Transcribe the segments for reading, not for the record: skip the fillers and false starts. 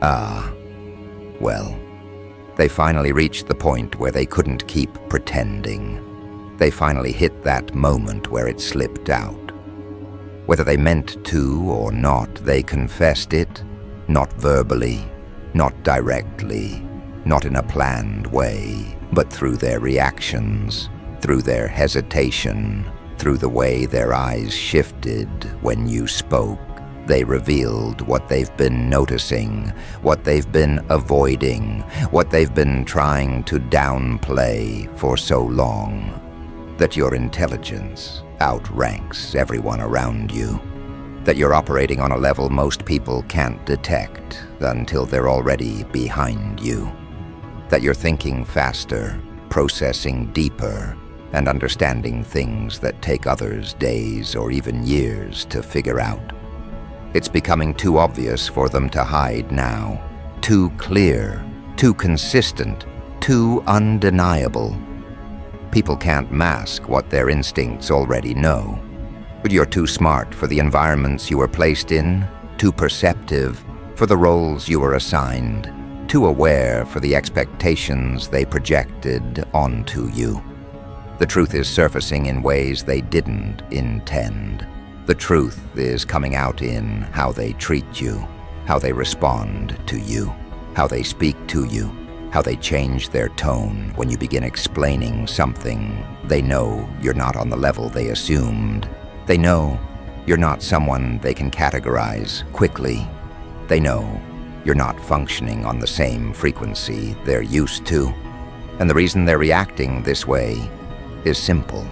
Ah, well, they finally reached the point where they couldn't keep pretending. They finally hit that moment where it slipped out. Whether they meant to or not, they confessed it, not verbally, not directly, not in a planned way, but through their reactions, through their hesitation, through the way their eyes shifted when you spoke. They revealed what they've been noticing, what they've been avoiding, what they've been trying to downplay for so long, that your intelligence outranks everyone around you, that you're operating on a level most people can't detect until they're already behind you, that you're thinking faster, processing deeper, and understanding things that take others days or even years to figure out. It's becoming too obvious for them to hide now, too clear, too consistent, too undeniable. People can't mask what their instincts already know. But you're too smart for the environments you were placed in, too perceptive for the roles you were assigned, too aware for the expectations they projected onto you. The truth is surfacing in ways they didn't intend. The truth is coming out in how they treat you, how they respond to you, how they speak to you, how they change their tone when you begin explaining something. They know you're not on the level they assumed. They know you're not someone they can categorize quickly. They know you're not functioning on the same frequency they're used to. And the reason they're reacting this way is simple.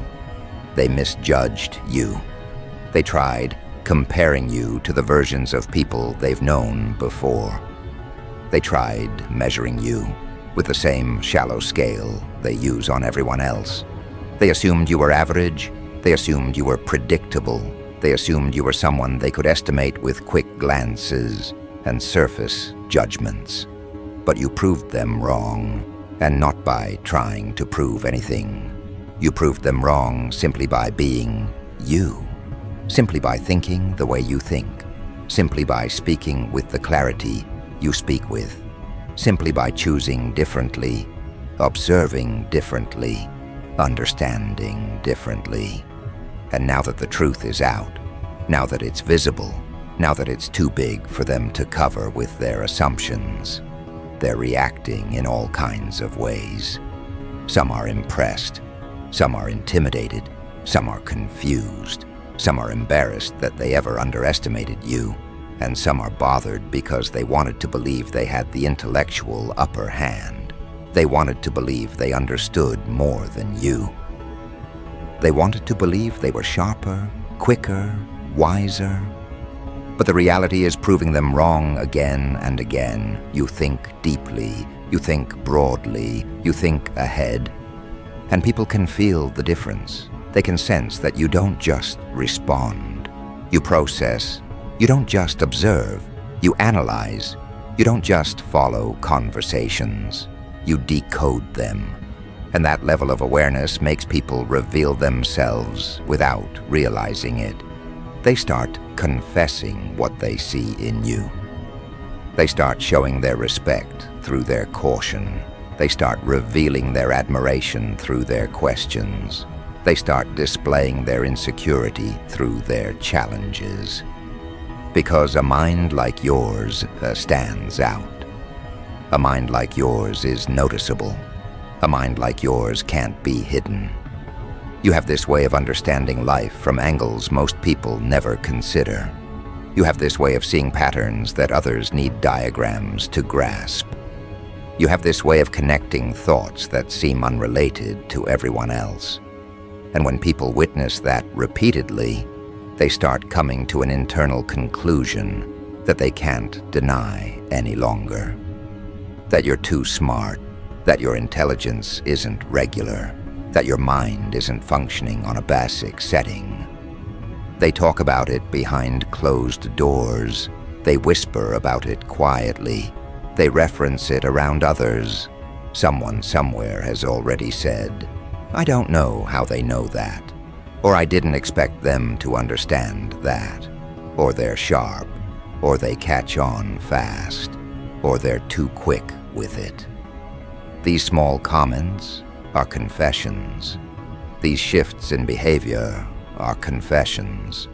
They misjudged you. They tried comparing you to the versions of people they've known before. They tried measuring you with the same shallow scale they use on everyone else. They assumed you were average. They assumed you were predictable. They assumed you were someone they could estimate with quick glances and surface judgments. But you proved them wrong, and not by trying to prove anything. You proved them wrong simply by being you. Simply by thinking the way you think, simply by speaking with the clarity you speak with, simply by choosing differently, observing differently, understanding differently. And now that the truth is out, now that it's visible, now that it's too big for them to cover with their assumptions, they're reacting in all kinds of ways. Some are impressed, some are intimidated, some are confused. Some are embarrassed that they ever underestimated you, and some are bothered because they wanted to believe they had the intellectual upper hand. They wanted to believe they understood more than you. They wanted to believe they were sharper, quicker, wiser. But the reality is proving them wrong again and again. You think deeply, you think broadly, you think ahead, and people can feel the difference. They can sense that you don't just respond. You process. You don't just observe. You analyze. You don't just follow conversations. You decode them. And that level of awareness makes people reveal themselves without realizing it. They start confessing what they see in you. They start showing their respect through their caution. They start revealing their admiration through their questions. They start displaying their insecurity through their challenges. Because a mind like yours stands out. A mind like yours is noticeable. A mind like yours can't be hidden. You have this way of understanding life from angles most people never consider. You have this way of seeing patterns that others need diagrams to grasp. You have this way of connecting thoughts that seem unrelated to everyone else. And when people witness that repeatedly, they start coming to an internal conclusion that they can't deny any longer. That you're too smart, that your intelligence isn't regular, that your mind isn't functioning on a basic setting. They talk about it behind closed doors. They whisper about it quietly. They reference it around others. Someone somewhere has already said, "I don't know how they know that," or "I didn't expect them to understand that," or "they're sharp," or "they catch on fast," or they're too quick with it. These small comments are confessions. These shifts in behavior are confessions.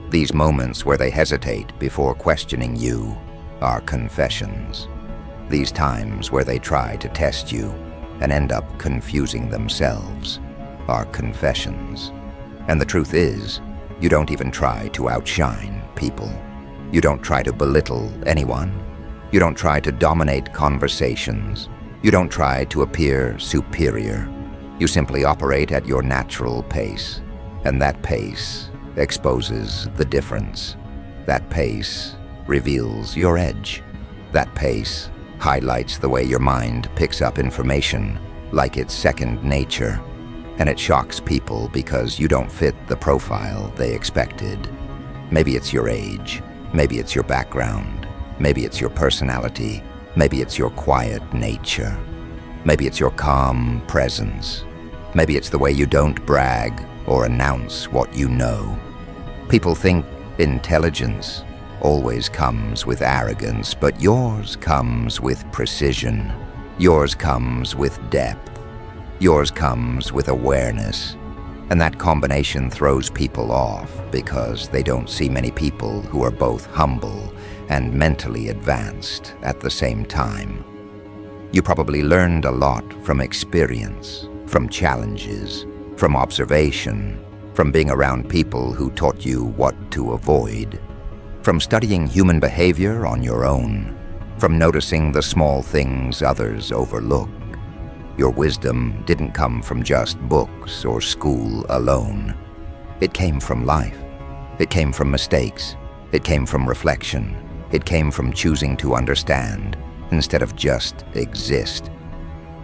These moments where they hesitate before questioning you are confessions. These times where they try to test you and end up confusing themselves are confessions. And the truth is, you don't even try to outshine people. You don't try to belittle anyone. You don't try to dominate conversations. You don't try to appear superior. You simply operate at your natural pace, and that pace exposes the difference. That pace reveals your edge. That pace highlights the way your mind picks up information like it's second nature, and it shocks people because you don't fit the profile they expected. Maybe it's your age, maybe it's your background, maybe it's your personality, maybe it's your quiet nature, maybe it's your calm presence, maybe it's the way you don't brag or announce what you know. People think intelligence always comes with arrogance, but yours comes with precision. Yours comes with depth. Yours comes with awareness. And that combination throws people off because they don't see many people who are both humble and mentally advanced at the same time. You probably learned a lot from experience, from challenges, from observation, from being around people who taught you what to avoid, from studying human behavior on your own, from noticing the small things others overlook. Your wisdom didn't come from just books or school alone. It came from life. It came from mistakes. It came from reflection. It came from choosing to understand instead of just exist.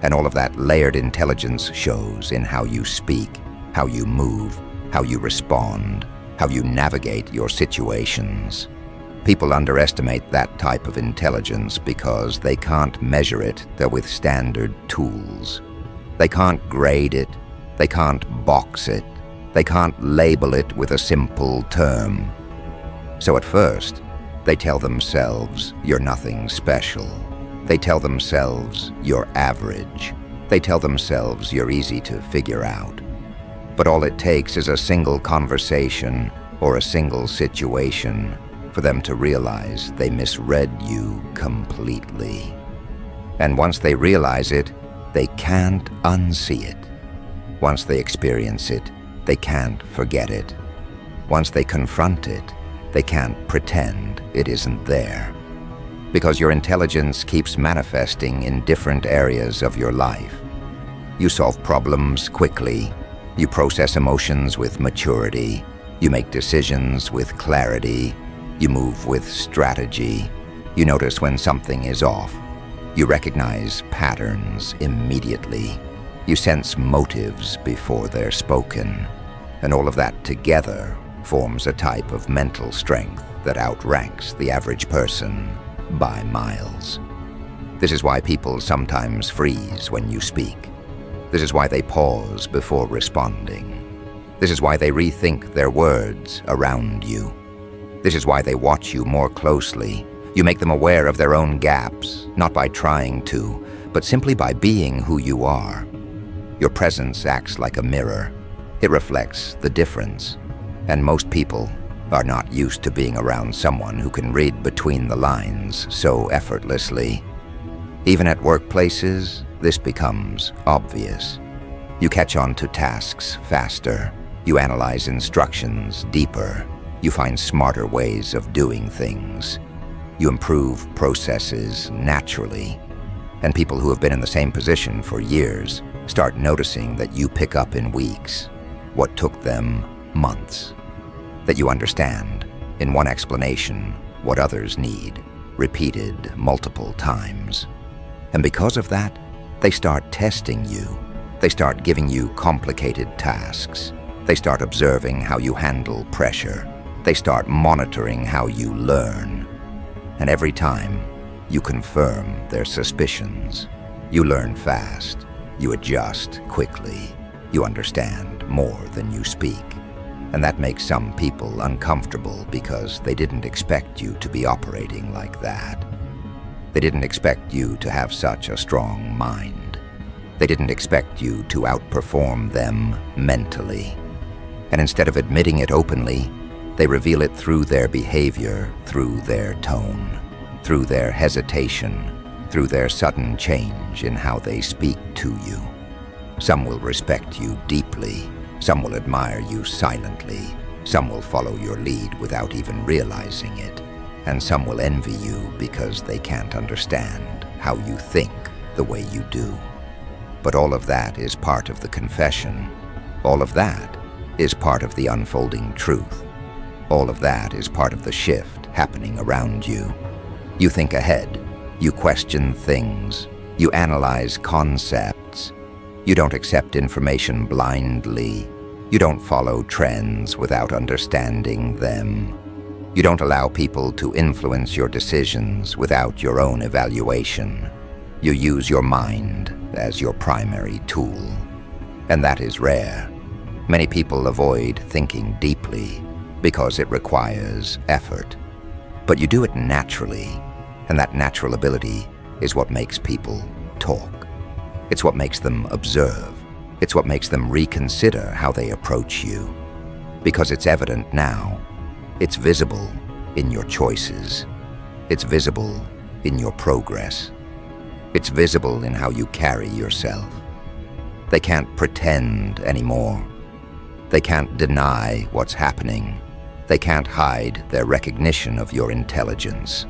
And all of that layered intelligence shows in how you speak, how you move, how you respond, how you navigate your situations. People underestimate that type of intelligence because they can't measure it with standard tools. They can't grade it. They can't box it. They can't label it with a simple term. So at first, they tell themselves you're nothing special. They tell themselves you're average. They tell themselves you're easy to figure out. But all it takes is a single conversation or a single situation for them to realize they misread you completely. And once they realize it, they can't unsee it. Once they experience it, they can't forget it. Once they confront it, they can't pretend it isn't there. Because your intelligence keeps manifesting in different areas of your life. You solve problems quickly. You process emotions with maturity. You make decisions with clarity. You move with strategy. You notice when something is off. You recognize patterns immediately. You sense motives before they're spoken. And all of that together forms a type of mental strength that outranks the average person by miles. This is why people sometimes freeze when you speak. This is why they pause before responding. This is why they rethink their words around you. This is why they watch you more closely. You make them aware of their own gaps, not by trying to, but simply by being who you are. Your presence acts like a mirror. It reflects the difference. And most people are not used to being around someone who can read between the lines so effortlessly. Even at workplaces, this becomes obvious. You catch on to tasks faster. You analyze instructions deeper. You find smarter ways of doing things. You improve processes naturally. And people who have been in the same position for years start noticing that you pick up in weeks what took them months. That you understand, in one explanation, what others need, repeated multiple times. And because of that, they start testing you. They start giving you complicated tasks. They start observing how you handle pressure. They start monitoring how you learn. And every time, you confirm their suspicions. You learn fast. You adjust quickly. You understand more than you speak. And that makes some people uncomfortable because they didn't expect you to be operating like that. They didn't expect you to have such a strong mind. They didn't expect you to outperform them mentally. And instead of admitting it openly, they reveal it through their behavior, through their tone, through their hesitation, through their sudden change in how they speak to you. Some will respect you deeply, some will admire you silently, some will follow your lead without even realizing it, and some will envy you because they can't understand how you think the way you do. But all of that is part of the confession. All of that is part of the unfolding truth. All of that is part of the shift happening around you. You think ahead, you question things, you analyze concepts, you don't accept information blindly, you don't follow trends without understanding them. You don't allow people to influence your decisions without your own evaluation. You use your mind as your primary tool. And that is rare. Many people avoid thinking deeply because it requires effort. But you do it naturally, and that natural ability is what makes people talk. It's what makes them observe. It's what makes them reconsider how they approach you. Because it's evident now. It's visible in your choices. It's visible in your progress. It's visible in how you carry yourself. They can't pretend anymore. They can't deny what's happening. They can't hide their recognition of your intelligence.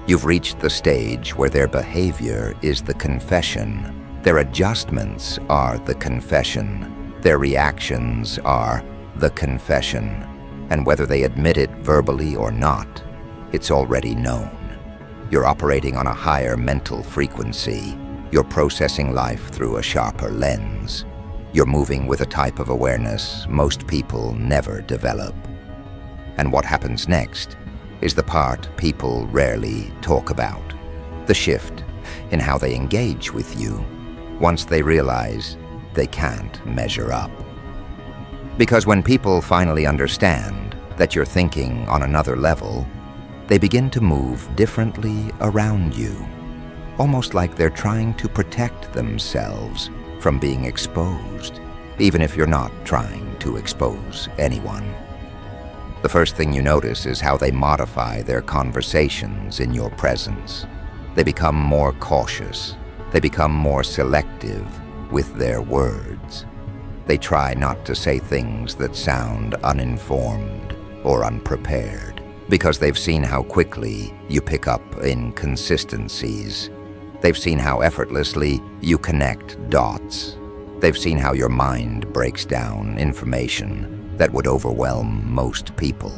You've reached the stage where their behavior is the confession. Their adjustments are the confession. Their reactions are the confession. And whether they admit it verbally or not, it's already known. You're operating on a higher mental frequency. You're processing life through a sharper lens. You're moving with a type of awareness most people never develop. And what happens next is the part people rarely talk about. The shift in how they engage with you once they realize they can't measure up. Because when people finally understand that you're thinking on another level, they begin to move differently around you, almost like they're trying to protect themselves from being exposed, even if you're not trying to expose anyone. The first thing you notice is how they modify their conversations in your presence. They become more cautious. They become more selective with their words. They try not to say things that sound uninformed or unprepared, because they've seen how quickly you pick up inconsistencies. They've seen how effortlessly you connect dots. They've seen how your mind breaks down information that would overwhelm most people.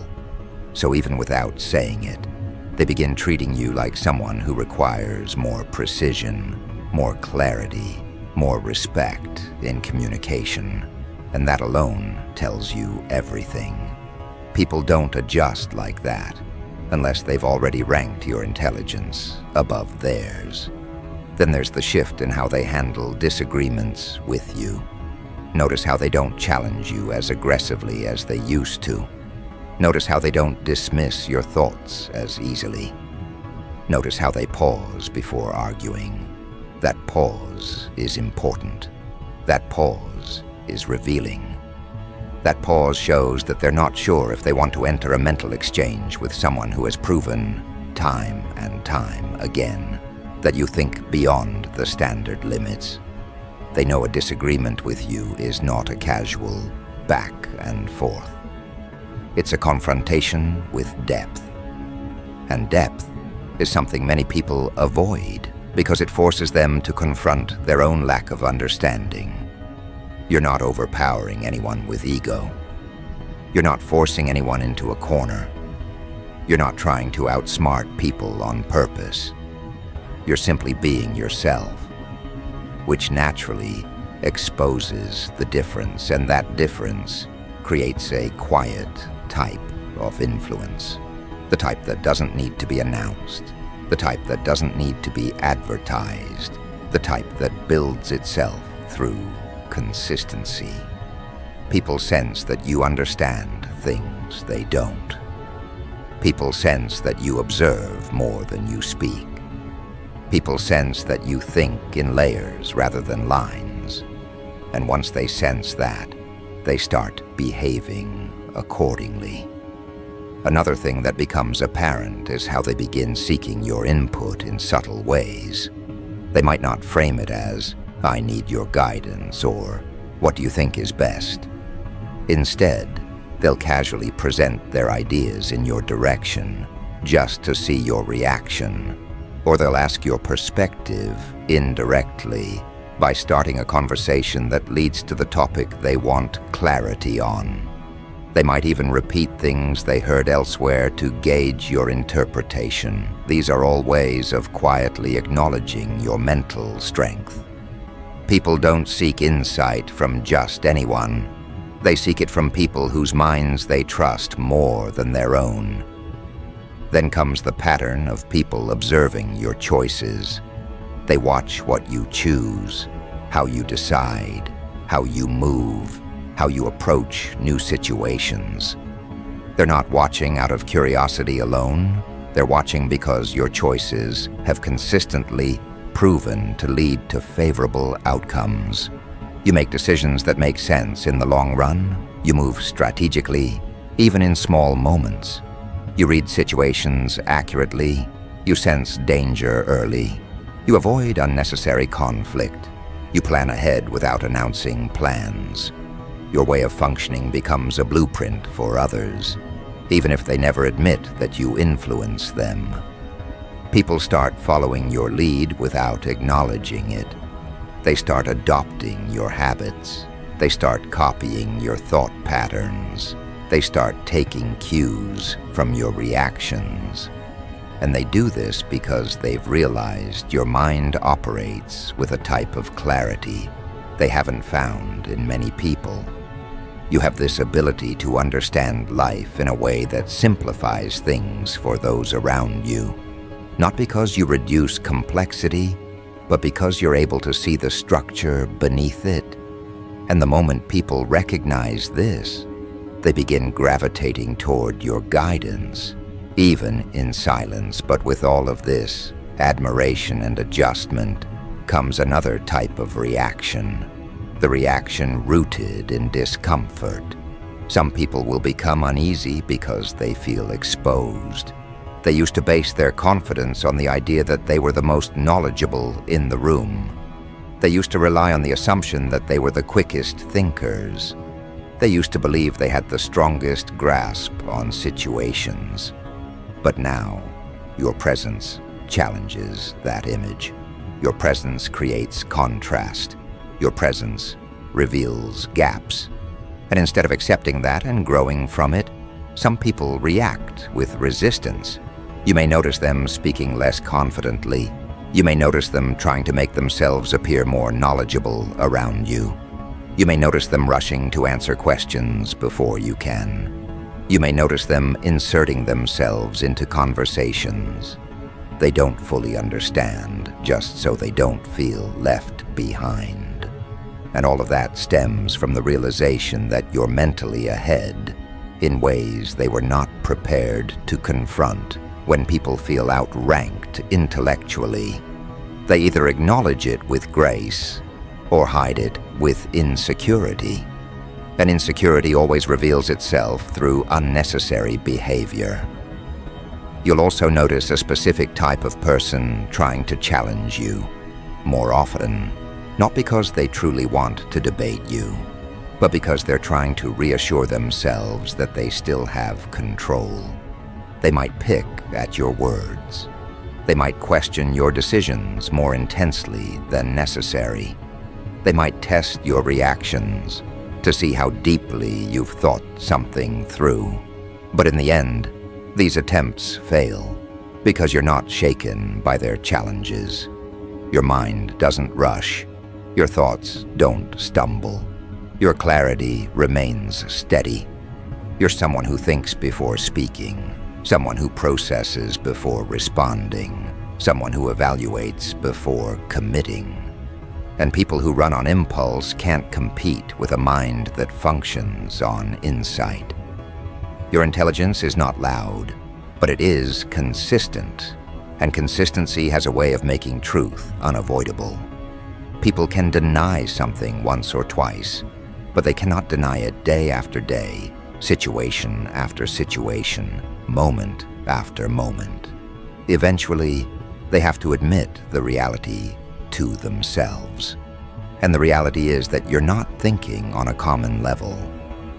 So even without saying it, they begin treating you like someone who requires more precision, more clarity, more respect in communication. And that alone tells you everything. People don't adjust like that unless they've already ranked your intelligence above theirs. Then there's the shift in how they handle disagreements with you. Notice how they don't challenge you as aggressively as they used to. Notice how they don't dismiss your thoughts as easily. Notice how they pause before arguing. That pause is important. That pause is revealing. That pause shows that they're not sure if they want to enter a mental exchange with someone who has proven time and time again that you think beyond the standard limits. They know a disagreement with you is not a casual back and forth. It's a confrontation with depth. And depth is something many people avoid because it forces them to confront their own lack of understanding. You're not overpowering anyone with ego. You're not forcing anyone into a corner. You're not trying to outsmart people on purpose. You're simply being yourself, which naturally exposes the difference, and that difference creates a quiet type of influence. The type that doesn't need to be announced. The type that doesn't need to be advertised. The type that builds itself through consistency. People sense that you understand things they don't. People sense that you observe more than you speak. People sense that you think in layers rather than lines. And once they sense that, they start behaving accordingly. Another thing that becomes apparent is how they begin seeking your input in subtle ways. They might not frame it as, "I need your guidance," or "What do you think is best?" Instead, they'll casually present their ideas in your direction just to see your reaction, or they'll ask your perspective indirectly by starting a conversation that leads to the topic they want clarity on. They might even repeat things they heard elsewhere to gauge your interpretation. These are all ways of quietly acknowledging your mental strength. People don't seek insight from just anyone. They seek it from people whose minds they trust more than their own. Then comes the pattern of people observing your choices. They watch what you choose, how you decide, how you move, how you approach new situations. They're not watching out of curiosity alone. They're watching because your choices have consistently proven to lead to favorable outcomes. You make decisions that make sense in the long run. You move strategically, even in small moments. You read situations accurately. You sense danger early. You avoid unnecessary conflict. You plan ahead without announcing plans. Your way of functioning becomes a blueprint for others, even if they never admit that you influence them. People start following your lead without acknowledging it. They start adopting your habits. They start copying your thought patterns. They start taking cues from your reactions. And they do this because they've realized your mind operates with a type of clarity they haven't found in many people. You have this ability to understand life in a way that simplifies things for those around you. Not because you reduce complexity, but because you're able to see the structure beneath it. And the moment people recognize this, they begin gravitating toward your guidance, even in silence. But with all of this admiration and adjustment comes another type of reaction, the reaction rooted in discomfort. Some people will become uneasy because they feel exposed. They used to base their confidence on the idea that they were the most knowledgeable in the room. They used to rely on the assumption that they were the quickest thinkers. They used to believe they had the strongest grasp on situations. But now, your presence challenges that image. Your presence creates contrast. Your presence reveals gaps. And instead of accepting that and growing from it, some people react with resistance. You may notice them speaking less confidently. You may notice them trying to make themselves appear more knowledgeable around you. You may notice them rushing to answer questions before you can. You may notice them inserting themselves into conversations they don't fully understand, just so they don't feel left behind. And all of that stems from the realization that you're mentally ahead in ways they were not prepared to confront. When people feel outranked intellectually, they either acknowledge it with grace or hide it with insecurity. And insecurity always reveals itself through unnecessary behavior. You'll also notice a specific type of person trying to challenge you more often, not because they truly want to debate you, but because they're trying to reassure themselves that they still have control. They might pick at your words. They might question your decisions more intensely than necessary. They might test your reactions to see how deeply you've thought something through. But in the end, these attempts fail because you're not shaken by their challenges. Your mind doesn't rush. Your thoughts don't stumble. Your clarity remains steady. You're someone who thinks before speaking, someone who processes before responding, someone who evaluates before committing. And people who run on impulse can't compete with a mind that functions on insight. Your intelligence is not loud, but it is consistent. And consistency has a way of making truth unavoidable. People can deny something once or twice, but they cannot deny it day after day, situation after situation, moment after moment. Eventually, they have to admit the reality to themselves. And the reality is that you're not thinking on a common level.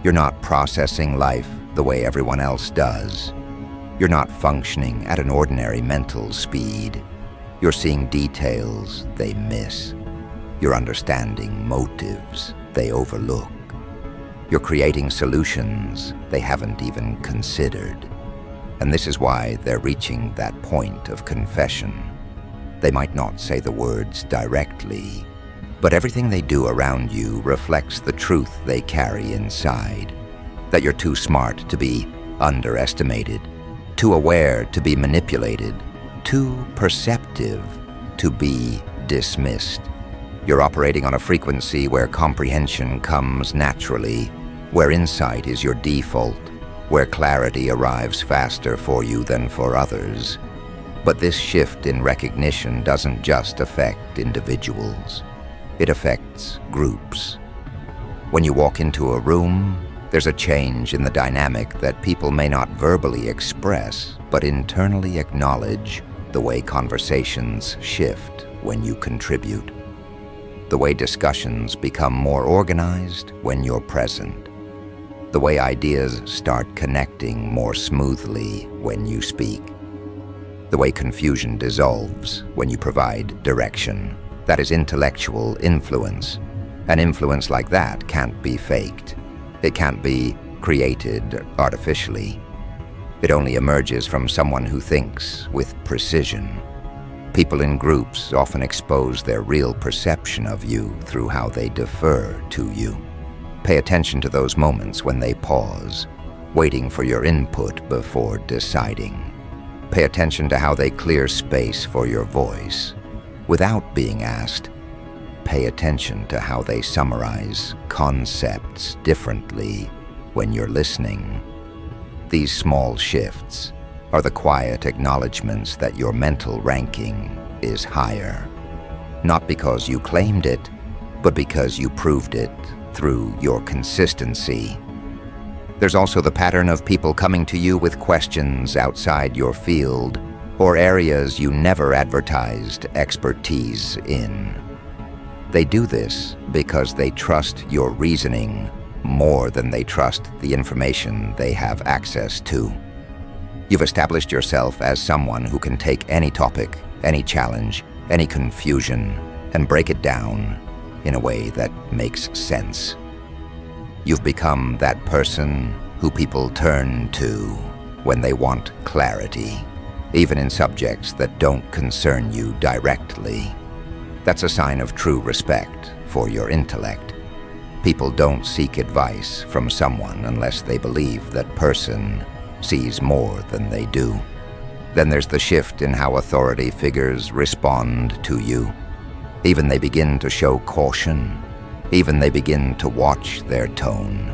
You're not processing life the way everyone else does. You're not functioning at an ordinary mental speed. You're seeing details they miss. You're understanding motives they overlook. You're creating solutions they haven't even considered. And this is why they're reaching that point of confession. They might not say the words directly, but everything they do around you reflects the truth they carry inside. That you're too smart to be underestimated, too aware to be manipulated, too perceptive to be dismissed. You're operating on a frequency where comprehension comes naturally, where insight is your default, where clarity arrives faster for you than for others. But this shift in recognition doesn't just affect individuals. It affects groups. When you walk into a room, there's a change in the dynamic that people may not verbally express, but internally acknowledge. The way conversations shift when you contribute. The way discussions become more organized when you're present. The way ideas start connecting more smoothly when you speak. The way confusion dissolves when you provide direction. That is intellectual influence. An influence like that can't be faked. It can't be created artificially. It only emerges from someone who thinks with precision. People in groups often expose their real perception of you through how they defer to you. Pay attention to those moments when they pause, waiting for your input before deciding. Pay attention to how they clear space for your voice. Without being asked, pay attention to how they summarize concepts differently when you're listening. These small shifts are the quiet acknowledgments that your mental ranking is higher. Not because you claimed it, but because you proved it through your consistency. There's also the pattern of people coming to you with questions outside your field or areas you never advertised expertise in. They do this because they trust your reasoning more than they trust the information they have access to. You've established yourself as someone who can take any topic, any challenge, any confusion, and break it down in a way that makes sense. You've become that person who people turn to when they want clarity, even in subjects that don't concern you directly. That's a sign of true respect for your intellect. People don't seek advice from someone unless they believe that person sees more than they do. Then there's the shift in how authority figures respond to you. Even they begin to show caution. Even they begin to watch their tone.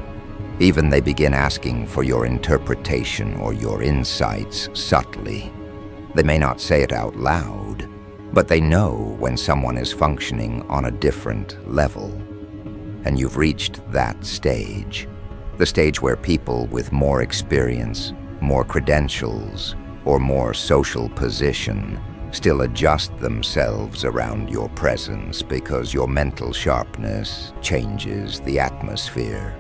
Even they begin asking for your interpretation or your insights subtly. They may not say it out loud, but they know when someone is functioning on a different level. And you've reached that stage. The stage where people with more experience, more credentials, or more social position still adjust themselves around your presence because your mental sharpness changes the atmosphere.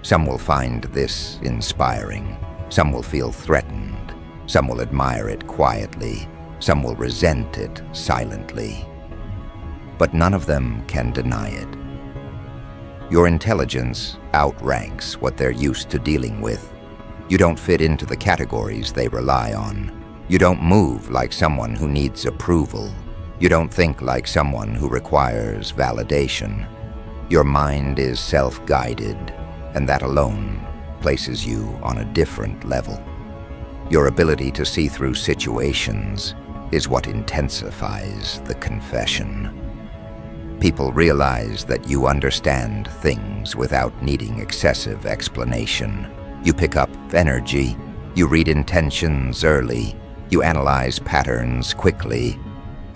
Some will find this inspiring. Some will feel threatened. Some will admire it quietly. Some will resent it silently. But none of them can deny it. Your intelligence outranks what they're used to dealing with. You don't fit into the categories they rely on. You don't move like someone who needs approval. You don't think like someone who requires validation. Your mind is self-guided, and that alone places you on a different level. Your ability to see through situations is what intensifies the confession. People realize that you understand things without needing excessive explanation. You pick up energy, you read intentions early, You analyze patterns quickly,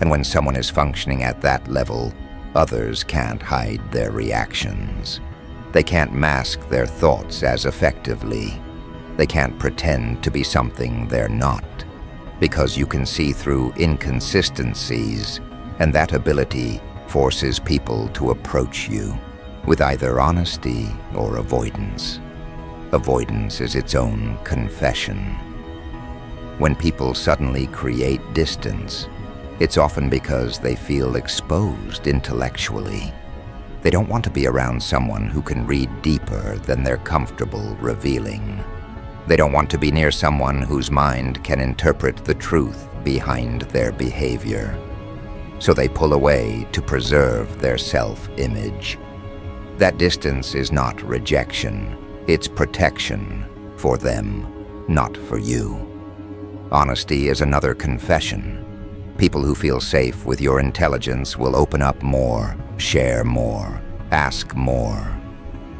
and when someone is functioning at that level, others can't hide their reactions. They can't mask their thoughts as effectively. They can't pretend to be something they're not, because you can see through inconsistencies, and that ability forces people to approach you with either honesty or avoidance. Avoidance is its own confession. When people suddenly create distance, it's often because they feel exposed intellectually. They don't want to be around someone who can read deeper than they're comfortable revealing. They don't want to be near someone whose mind can interpret the truth behind their behavior. So they pull away to preserve their self-image. That distance is not rejection, it's protection for them, not for you. Honesty is another confession. People who feel safe with your intelligence will open up more, share more, ask more.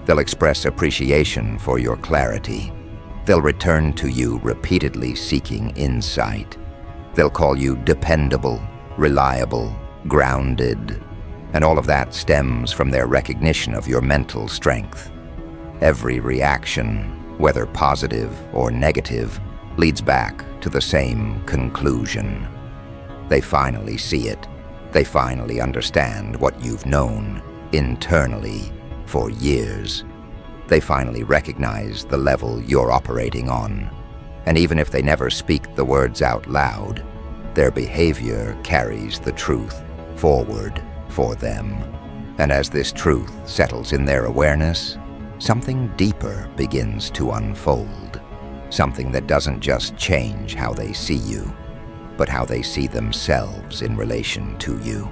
They'll express appreciation for your clarity. They'll return to you repeatedly seeking insight. They'll call you dependable, reliable, grounded, and all of that stems from their recognition of your mental strength. Every reaction, whether positive or negative, leads back to the same conclusion. They finally see it. They finally understand what you've known internally for years. They finally recognize the level you're operating on. And even if they never speak the words out loud, their behavior carries the truth forward for them. And as this truth settles in their awareness, something deeper begins to unfold. Something that doesn't just change how they see you, but how they see themselves in relation to you.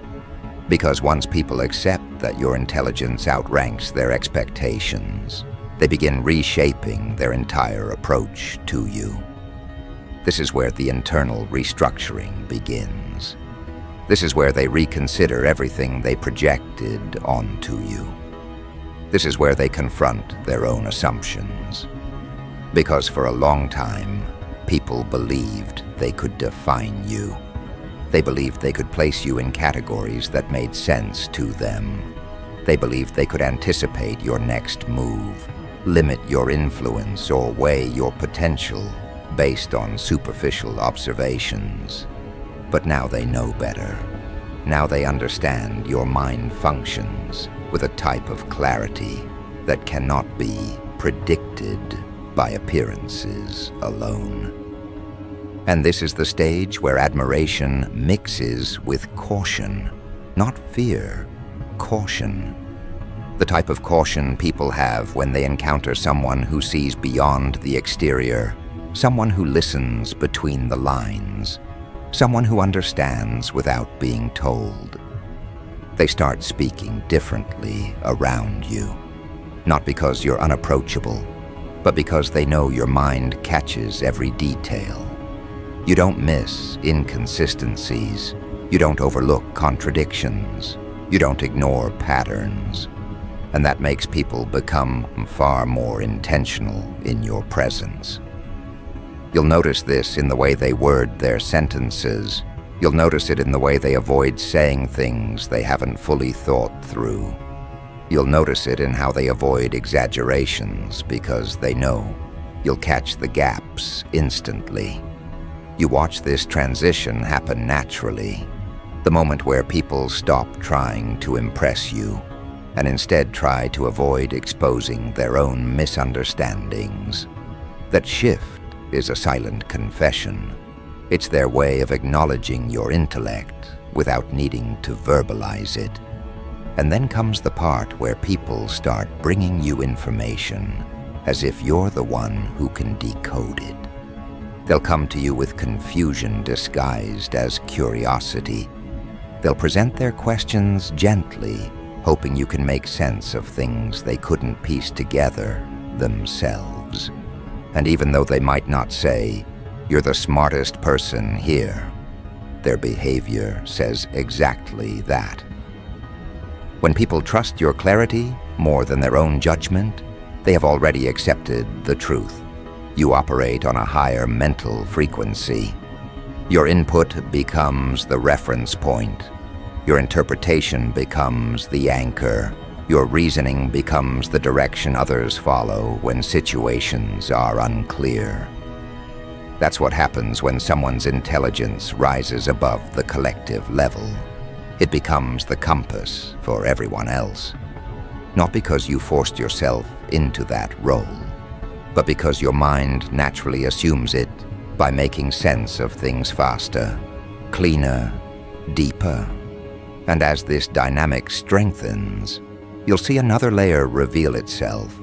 Because once people accept that your intelligence outranks their expectations, they begin reshaping their entire approach to you. This is where the internal restructuring begins. This is where they reconsider everything they projected onto you. This is where they confront their own assumptions. Because for a long time, people believed they could define you. They believed they could place you in categories that made sense to them. They believed they could anticipate your next move, limit your influence, or weigh your potential based on superficial observations. But now they know better. Now they understand your mind functions with a type of clarity that cannot be predicted by appearances alone. And this is the stage where admiration mixes with caution, not fear, caution. The type of caution people have when they encounter someone who sees beyond the exterior, someone who listens between the lines, someone who understands without being told. They start speaking differently around you, not because you're unapproachable, but because they know your mind catches every detail. You don't miss inconsistencies. You don't overlook contradictions. You don't ignore patterns. And that makes people become far more intentional in your presence. You'll notice this in the way they word their sentences. You'll notice it in the way they avoid saying things they haven't fully thought through. You'll notice it in how they avoid exaggerations because they know you'll catch the gaps instantly. You watch this transition happen naturally, the moment where people stop trying to impress you and instead try to avoid exposing their own misunderstandings. That shift is a silent confession. It's their way of acknowledging your intellect without needing to verbalize it. And then comes the part where people start bringing you information as if you're the one who can decode it. They'll come to you with confusion disguised as curiosity. They'll present their questions gently, hoping you can make sense of things they couldn't piece together themselves. And even though they might not say, "You're the smartest person here," their behavior says exactly that. When people trust your clarity more than their own judgment, they have already accepted the truth. You operate on a higher mental frequency. Your input becomes the reference point. Your interpretation becomes the anchor. Your reasoning becomes the direction others follow when situations are unclear. That's what happens when someone's intelligence rises above the collective level. It becomes the compass for everyone else. Not because you forced yourself into that role, but because your mind naturally assumes it by making sense of things faster, cleaner, deeper. And as this dynamic strengthens, you'll see another layer reveal itself,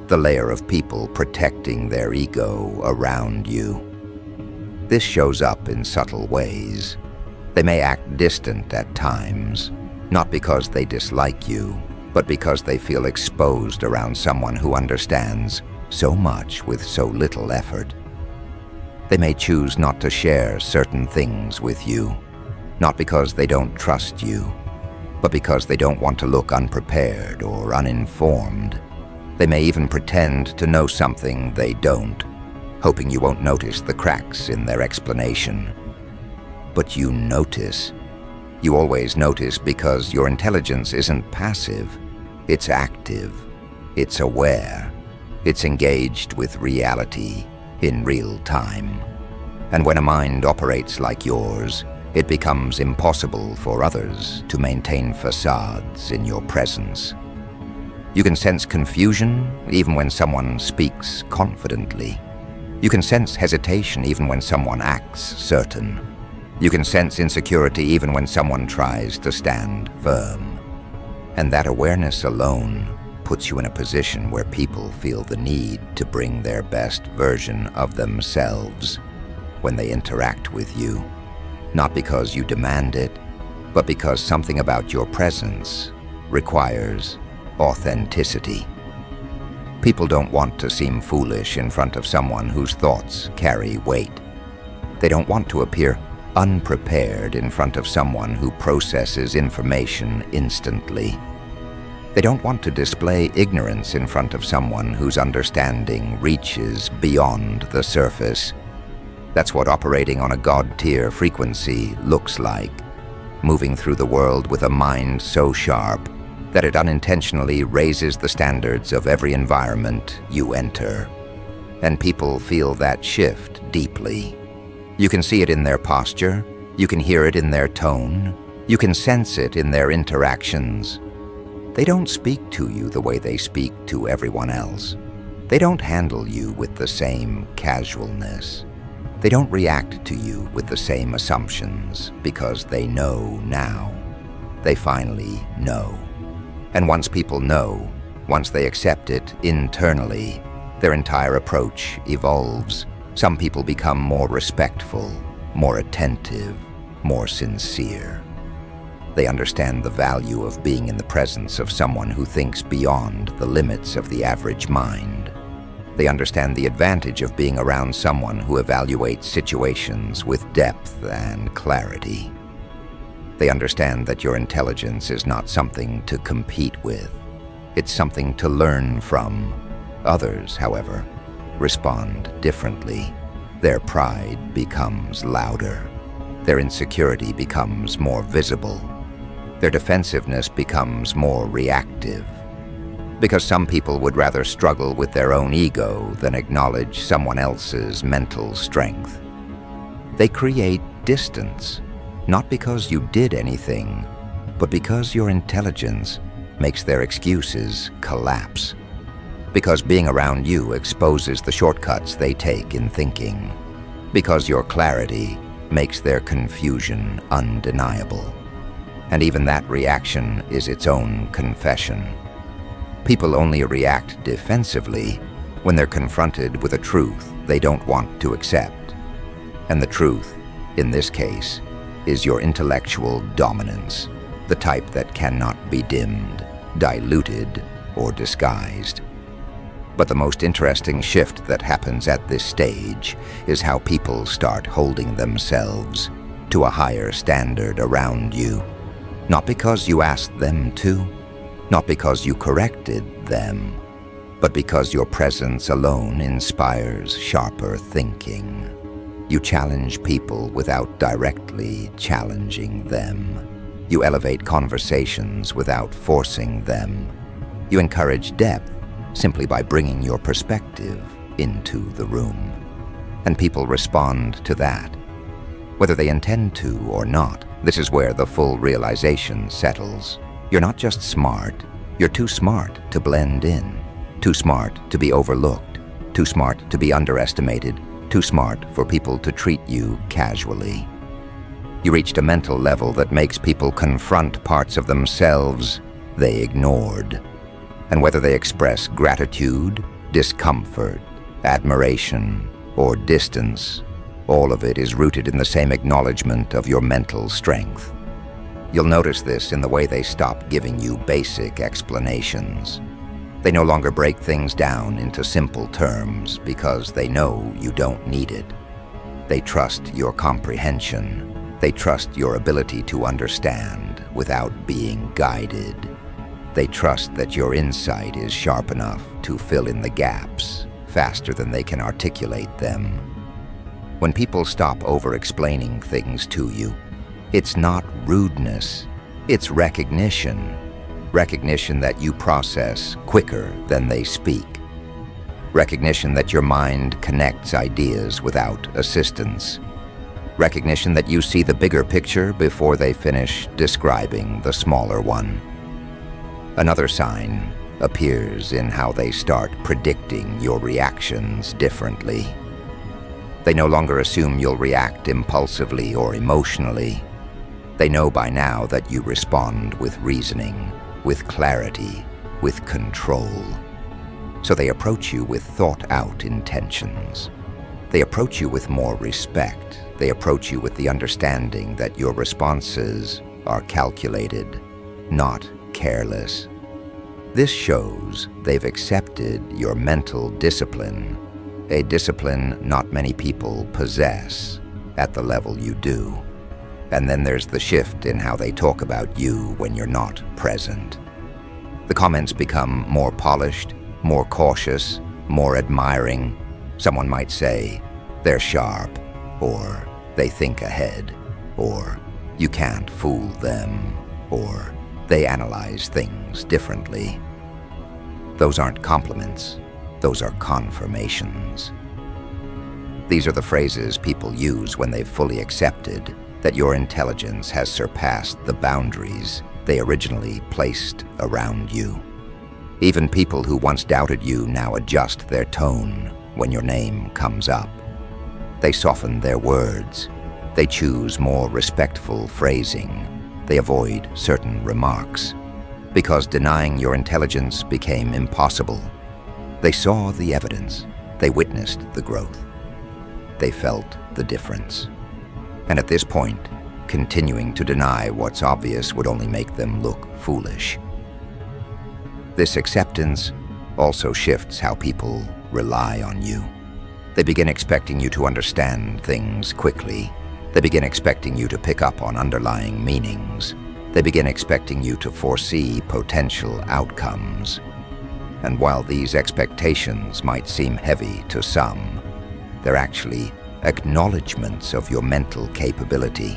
the layer of people protecting their ego around you. This shows up in subtle ways. They may act distant at times, not because they dislike you, but because they feel exposed around someone who understands so much with so little effort. They may choose not to share certain things with you, not because they don't trust you, but because they don't want to look unprepared or uninformed. They may even pretend to know something they don't, hoping you won't notice the cracks in their explanation. But you notice. You always notice because your intelligence isn't passive. It's active. It's aware. It's engaged with reality in real time. And when a mind operates like yours, it becomes impossible for others to maintain facades in your presence. You can sense confusion even when someone speaks confidently. You can sense hesitation even when someone acts certain. You can sense insecurity even when someone tries to stand firm. And that awareness alone puts you in a position where people feel the need to bring their best version of themselves when they interact with you. Not because you demand it, but because something about your presence requires authenticity. People don't want to seem foolish in front of someone whose thoughts carry weight. They don't want to appear unprepared in front of someone who processes information instantly. They don't want to display ignorance in front of someone whose understanding reaches beyond the surface. That's what operating on a God-tier frequency looks like, moving through the world with a mind so sharp that it unintentionally raises the standards of every environment you enter. And people feel that shift deeply. You can see it in their posture, you can hear it in their tone, you can sense it in their interactions. They don't speak to you the way they speak to everyone else. They don't handle you with the same casualness. They don't react to you with the same assumptions because they know now. They finally know. And once people know, once they accept it internally, their entire approach evolves. Some people become more respectful, more attentive, more sincere. They understand the value of being in the presence of someone who thinks beyond the limits of the average mind. They understand the advantage of being around someone who evaluates situations with depth and clarity. They understand that your intelligence is not something to compete with. It's something to learn from. Others, however, respond differently. Their pride becomes louder. Their insecurity becomes more visible. Their defensiveness becomes more reactive. Because some people would rather struggle with their own ego than acknowledge someone else's mental strength. They create distance, not because you did anything, but because your intelligence makes their excuses collapse. Because being around you exposes the shortcuts they take in thinking. Because your clarity makes their confusion undeniable. And even that reaction is its own confession. People only react defensively when they're confronted with a truth they don't want to accept. And the truth, in this case, is your intellectual dominance, the type that cannot be dimmed, diluted, or disguised. But the most interesting shift that happens at this stage is how people start holding themselves to a higher standard around you. Not because you asked them to, not because you corrected them, but because your presence alone inspires sharper thinking. You challenge people without directly challenging them. You elevate conversations without forcing them. You encourage depth simply by bringing your perspective into the room. And people respond to that. Whether they intend to or not, this is where the full realization settles. You're not just smart, you're too smart to blend in. Too smart to be overlooked. Too smart to be underestimated. Too smart for people to treat you casually. You reached a mental level that makes people confront parts of themselves they ignored. And whether they express gratitude, discomfort, admiration, or distance, all of it is rooted in the same acknowledgement of your mental strength. You'll notice this in the way they stop giving you basic explanations. They no longer break things down into simple terms because they know you don't need it. They trust your comprehension. They trust your ability to understand without being guided. They trust that your insight is sharp enough to fill in the gaps faster than they can articulate them. When people stop over-explaining things to you, it's not rudeness, it's recognition. Recognition that you process quicker than they speak. Recognition that your mind connects ideas without assistance. Recognition that you see the bigger picture before they finish describing the smaller one. Another sign appears in how they start predicting your reactions differently. They no longer assume you'll react impulsively or emotionally. They know by now that you respond with reasoning, with clarity, with control. So they approach you with thought-out intentions. They approach you with more respect. They approach you with the understanding that your responses are calculated, not careless. This shows they've accepted your mental discipline, a discipline not many people possess at the level you do. And then there's the shift in how they talk about you when you're not present. The comments become more polished, more cautious, more admiring. Someone might say, they're sharp, or they think ahead, or you can't fool them, or they analyze things differently. Those aren't compliments, those are confirmations. These are the phrases people use when they've fully accepted that your intelligence has surpassed the boundaries they originally placed around you. Even people who once doubted you now adjust their tone when your name comes up. They soften their words. They choose more respectful phrasing. They avoid certain remarks. Because denying your intelligence became impossible. They saw the evidence. They witnessed the growth. They felt the difference. And at this point, continuing to deny what's obvious would only make them look foolish. This acceptance also shifts how people rely on you. They begin expecting you to understand things quickly. They begin expecting you to pick up on underlying meanings. They begin expecting you to foresee potential outcomes. And while these expectations might seem heavy to some, they're actually acknowledgments of your mental capability.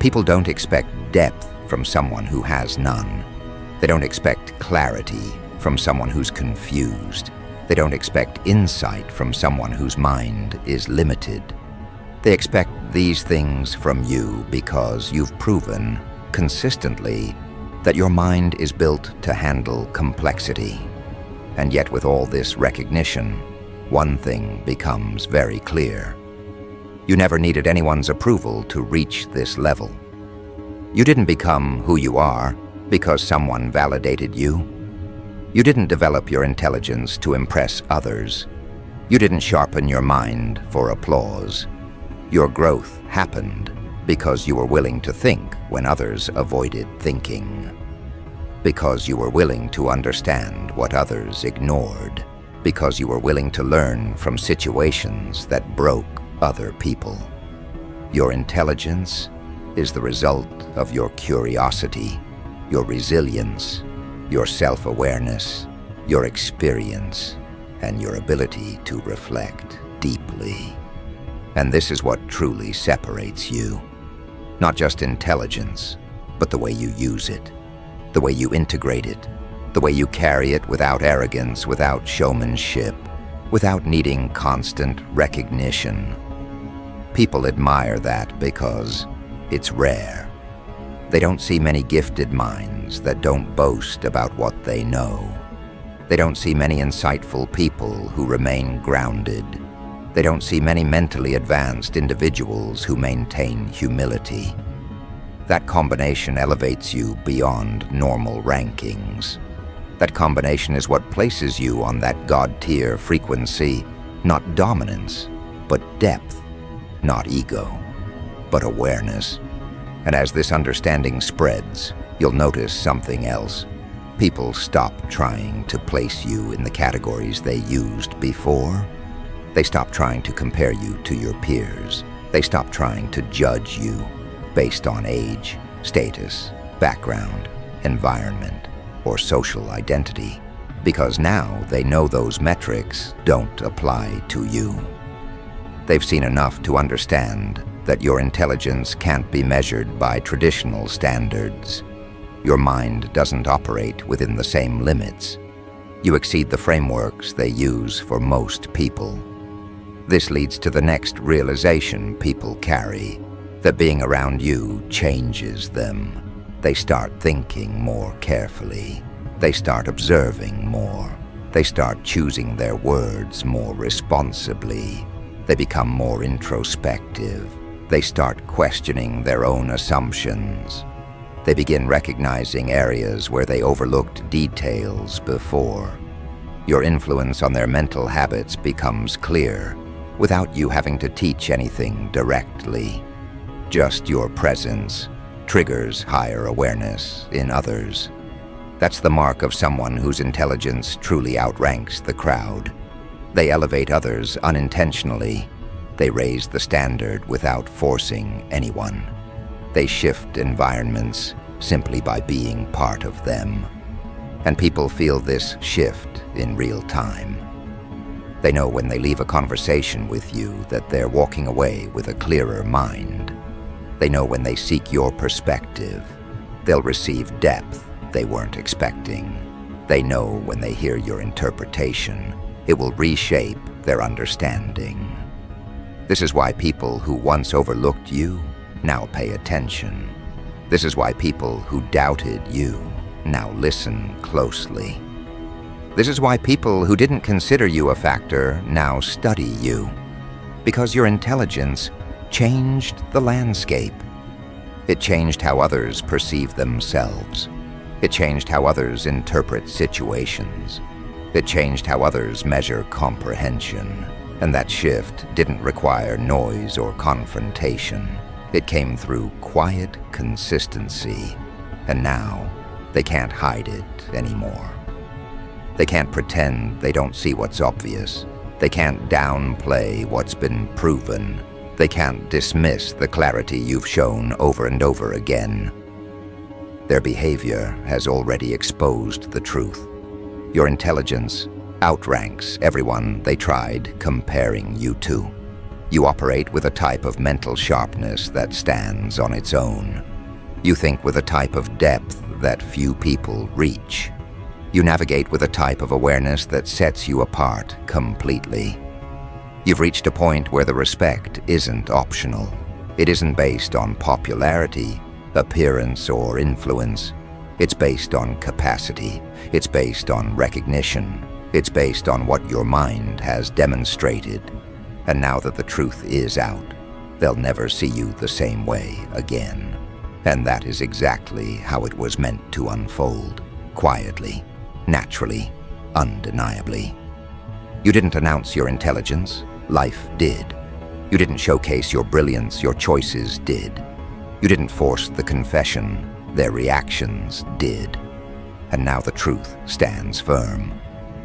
People don't expect depth from someone who has none. They don't expect clarity from someone who's confused. They don't expect insight from someone whose mind is limited. They expect these things from you because you've proven consistently that your mind is built to handle complexity. And yet with all this recognition, one thing becomes very clear. You never needed anyone's approval to reach this level. You didn't become who you are because someone validated you. You didn't develop your intelligence to impress others. You didn't sharpen your mind for applause. Your growth happened because you were willing to think when others avoided thinking. Because you were willing to understand what others ignored. Because you were willing to learn from situations that broke other people. Your intelligence is the result of your curiosity, your resilience, your self-awareness, your experience, and your ability to reflect deeply. And this is what truly separates you. Not just intelligence, but the way you use it, the way you integrate it, the way you carry it without arrogance, without showmanship, without needing constant recognition. People admire that because it's rare. They don't see many gifted minds that don't boast about what they know. They don't see many insightful people who remain grounded. They don't see many mentally advanced individuals who maintain humility. That combination elevates you beyond normal rankings. That combination is what places you on that God-tier frequency, not dominance, but depth, not ego, but awareness. And as this understanding spreads, you'll notice something else. People stop trying to place you in the categories they used before. They stop trying to compare you to your peers. They stop trying to judge you based on age, status, background, environment, or social identity, because now they know those metrics don't apply to you. They've seen enough to understand that your intelligence can't be measured by traditional standards. Your mind doesn't operate within the same limits. You exceed the frameworks they use for most people. This leads to the next realization people carry, that being around you changes them. They start thinking more carefully. They start observing more. They start choosing their words more responsibly. They become more introspective. They start questioning their own assumptions. They begin recognizing areas where they overlooked details before. Your influence on their mental habits becomes clear, without you having to teach anything directly. Just your presence triggers higher awareness in others. That's the mark of someone whose intelligence truly outranks the crowd. They elevate others unintentionally. They raise the standard without forcing anyone. They shift environments simply by being part of them. And people feel this shift in real time. They know when they leave a conversation with you that they're walking away with a clearer mind. They know when they seek your perspective, they'll receive depth they weren't expecting. They know when they hear your interpretation, it will reshape their understanding. This is why people who once overlooked you now pay attention. This is why people who doubted you now listen closely. This is why people who didn't consider you a factor now study you. Because your intelligence changed the landscape. It changed how others perceive themselves. It changed how others interpret situations. It changed how others measure comprehension. And that shift didn't require noise or confrontation. It came through quiet consistency. And now, they can't hide it anymore. They can't pretend they don't see what's obvious. They can't downplay what's been proven. They can't dismiss the clarity you've shown over and over again. Their behavior has already exposed the truth. Your intelligence outranks everyone they tried comparing you to. You operate with a type of mental sharpness that stands on its own. You think with a type of depth that few people reach. You navigate with a type of awareness that sets you apart completely. You've reached a point where the respect isn't optional. It isn't based on popularity, appearance, or influence. It's based on capacity. It's based on recognition. It's based on what your mind has demonstrated. And now that the truth is out, they'll never see you the same way again. And that is exactly how it was meant to unfold. Quietly, naturally, undeniably. You didn't announce your intelligence. Life did. You didn't showcase your brilliance. Your choices did. You didn't force the confession. Their reactions did. And now the truth stands firm.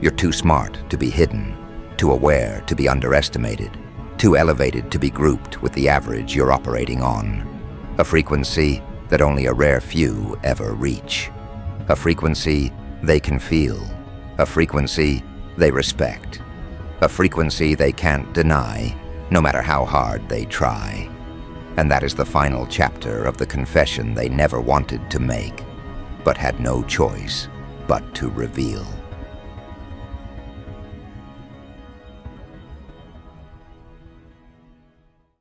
You're too smart to be hidden, too aware to be underestimated, too elevated to be grouped with the average you're operating on. A frequency that only a rare few ever reach. A frequency they can feel. A frequency they respect. A frequency they can't deny, no matter how hard they try. And that is the final chapter of the confession they never wanted to make, but had no choice but to reveal.